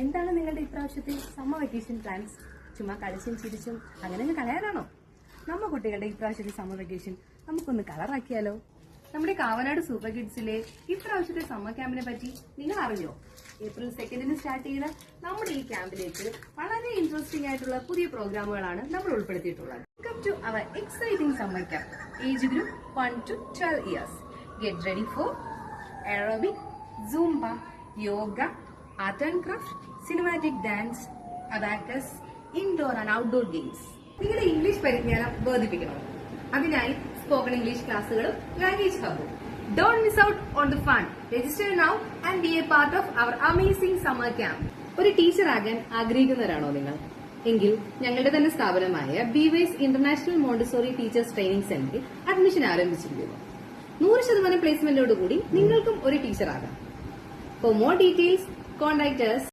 എന്താണ് നിങ്ങളുടെ ഇപ്രാവശ്യത്തെ സമ്മർ വെക്കേഷൻ പ്ലാൻസ്? ചുമ്മാ കളിച്ചും ചിരിച്ചും അങ്ങനെ കളയാനാണോ? നമ്മ കുട്ടികളുടെ ഇപ്രാവശ്യത്തെ സമ്മർ വെക്കേഷൻ നമുക്കൊന്ന് കളറാക്കിയാലോ? നമ്മുടെ കാവനാട് സൂപ്പർ കിഡ്സിലെ ഇപ്രാവശ്യത്തെ സമ്മർ ക്യാമ്പിനെ പറ്റി നിങ്ങൾ അറിഞ്ഞോ? April 2 സ്റ്റാർട്ട് ചെയ്ത നമ്മുടെ ഈ ക്യാമ്പിലേക്ക് വളരെ ഇൻട്രസ്റ്റിംഗ് ആയിട്ടുള്ള പുതിയ പ്രോഗ്രാമുകളാണ് നമ്മൾ ഉൾപ്പെടുത്തിയിട്ടുള്ളത്. Welcome to our exciting summer camp. Age group 1 to 12 years. Get ready for aerobic, Zumba, yoga, art and craft, cinematic dance, abacus, indoor and outdoor games. നിങ്ങളുടെ ഇംഗ്ലീഷ് പരിജ്ഞാനം വർദ്ധിപ്പിക്കണം. അതിനായി സ്പോക്കൺ ഇംഗ്ലീഷ് ക്ലാസ്സുകളും language ഹബും. Don't miss out on the fun. Register now and be a part of our amazing summer camp. ഒരു teacher ആകാൻ ആഗ്രഹിക്കുന്നവരാണോ നിങ്ങൾ? എങ്കിൽ ഞങ്ങളുടെ തന്നെ സ്ഥാപനമായ BWS international Montessori teachers training സെന്ററിൽ അഡ്മിഷൻ ആരംഭിച്ചിരിക്കുന്നു. 100% പ്ലേസ്മെന്റോടുകൂടി നിങ്ങൾക്കും ഒരു ടീച്ചർ ആകാം. For more details, contact us.